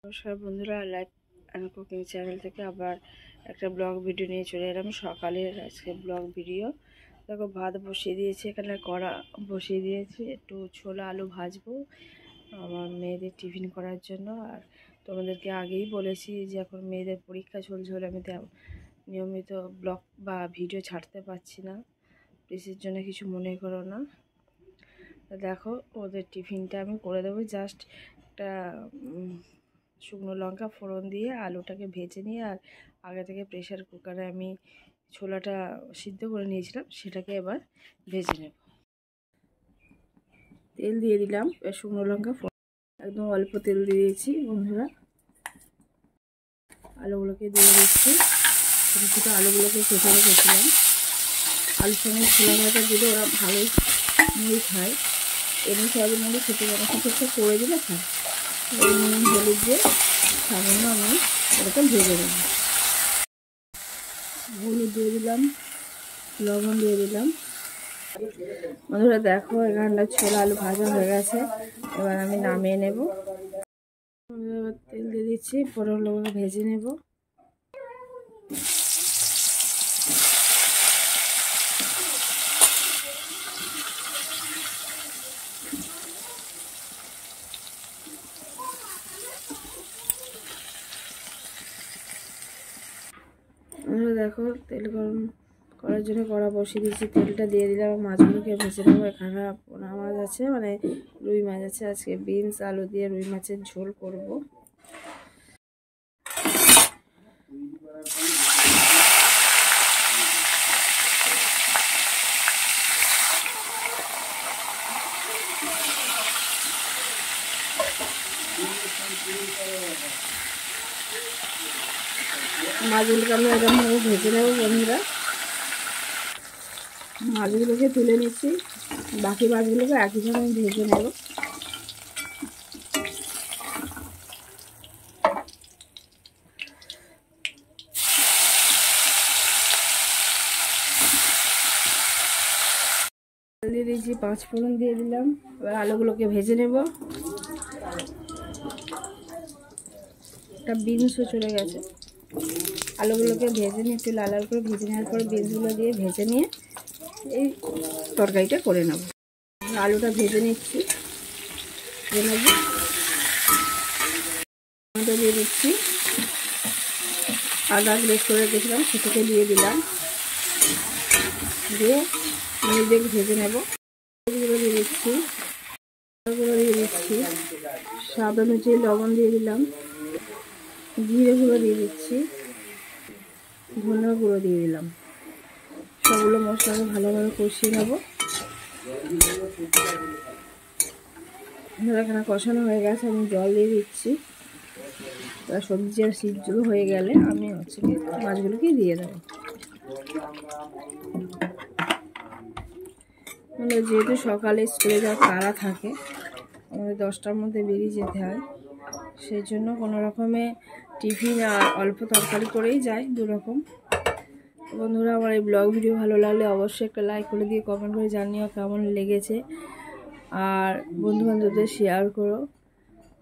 নমস্কার বন্ধুরা, life and cooking channel থেকে আবার একটা ব্লগ ভিডিও নিয়ে চলে এলাম। সকালের আজকে ব্লগ ভিডিও। দেখো, ভাত বসিয়ে দিয়েছি, এখানে কড়া বসিয়ে দিয়েছি, একটু ছোলা আলু ভাজবো আমার মেয়েদের টিফিন করার জন্য। আর তোমাদেরকে আগেই বলেছি যে এখন মেয়েদের পরীক্ষা চলছে বলে আমি নিয়মিত ব্লগ বা ভিডিও ছাড়তে পারছি না, প্লিজের জন্য কিছু মনে করো না। দেখো, ওদের টিফিনটা আমি করে দেবো। জাস্ট একটা শুকনো লঙ্কা ফোড়ন দিয়ে আলুটাকে ভেজে নিয়ে আর আগে থেকে প্রেশার কুকারে আমি ছোলাটা সিদ্ধ করে নিয়েছিলাম, সেটাকে এবার ভেজে নেব। তেল দিয়ে দিলাম, শুকনো লঙ্কা ফোড়ন একদম অল্প তেল দিয়ে দিয়েছি বন্ধুরা। আলুগুলোকে দিয়ে দিচ্ছি, ছোটো ছোটো আলুগুলোকে কেটে রেখেছিলাম। আলুর সঙ্গে ছোলা ভাজা দিলে ওরা ভালোই মুড়ি খায়, এমনি সবই মুড়ি খেতে পারে, কিছু একটা করে দিলে খায়। নুন হলুদ দিয়ে সামান্য আমি ওটাকে ভেজে দেবো। হলুদ দিয়ে দিলাম, লবণ দিয়ে দিলাম। বন্ধুরা দেখো, এখানটা ছোলা আলু ভাজা হয়ে গেছে, এবার আমি নামিয়ে নেব। এবার তেল দিয়ে দিচ্ছি, পটলগুলোকে ভেজে নেব। দেখো, তেল গরম করার জন্য কড়া বসিয়ে দিয়েছি, তেলটা দিয়ে দিলাম। মাছগুলোকে ভেজে নেবো। এখানে পোনা মাছ আছে, মানে রুই মাছ আছে। আজকে বিনস আলু দিয়ে রুই মাছের ঝোল করব। মাছগুলোকে আমি এরকমভাবে ভেজে নেব বন্ধুরা। মাছগুলোকে তুলে নিচ্ছি, বাকি মাছগুলোকে একইভাবে আমি ভেজে নেব। দিয়ে দিয়েছি, 5 ফোড়ন দিয়ে দিলাম। এবার আলুগুলোকে ভেজে নেব। একটা বিনসও চলে গেছে। আলুগুলোকে ভেজে নিয়ে একটু লাল লাল করে ভেজে নেওয়ার পরে বিনসগুলো দিয়ে ভেজে নিয়ে এই তরকারিটা করে নেব। আলুটা ভেজে নিচ্ছি, টমেটো দিয়ে দিচ্ছি, আদা গ্রেট করে রেখেছিলাম সেটাকে দিয়ে দিলাম, দিয়ে নিজেকে ভেজে নেব। এগুলো দিয়ে দিচ্ছি, স্বাদ অনুযায়ী লবণ দিয়ে দিলাম, জিরে গুঁড়ো দিয়ে দিচ্ছি, ধনে গুঁড়ো দিয়ে দিলাম। সবগুলো মশলাকে ভালোভাবে কষিয়ে নেব। এখানে কষানো হয়ে গেছে, আমি জল দিয়ে দিচ্ছি। সবজি আর সিদ্ধ হয়ে গেলে আমি মাছগুলোকে দিয়ে দেবো। যেহেতু সকালে স্কুলে যাওয়ার তাড়া থাকে, আমাদের 10টার মধ্যে বেরিয়ে যেতে হয়, সেই জন্য কোনো রকমে টিফিন আর অল্প তরকারি করেই যায়, 2 রকম। বন্ধুরা, আমার এই ব্লগ ভিডিও ভালো লাগলে অবশ্যই একটা লাইক করে দিয়ে কমেন্ট করে জানিও কেমন লেগেছে, আর বন্ধুবান্ধবদের শেয়ার করো।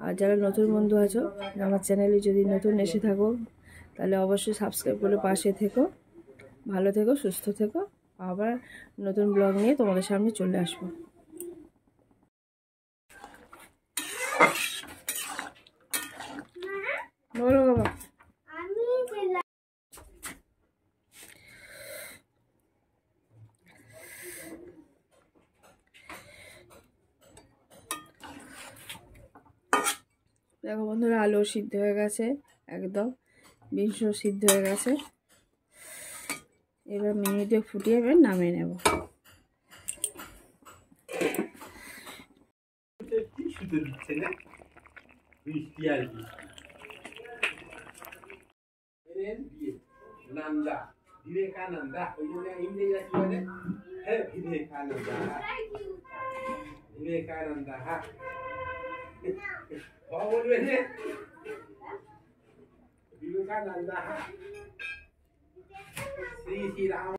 আর যারা নতুন বন্ধু আছো আমার চ্যানেলে যদি নতুন এসে থাকো, তাহলে অবশ্যই সাবস্ক্রাইব করে পাশে থেকো। ভালো থেকো, সুস্থ থেকো। আবার নতুন ব্লগ নিয়ে তোমাদের সামনে চলে আসবো। বলো বাবা। দেখো বন্ধুরা, আলু সিদ্ধ হয়ে গেছে, একদম বিনস সিদ্ধ হয়ে গেছে। এবার মিনিটে ফুটিয়ে এবার নামিয়ে নেব। বিবেকানন্দা, ওই জন্য ইংরেজিরা কি বলে? হ্যাঁ, বিবেকানন্দা, বিবেকানন্দা। হ্যাঁ, বলবে বিবেকানন্দা। শ্রী শ্রী রাম।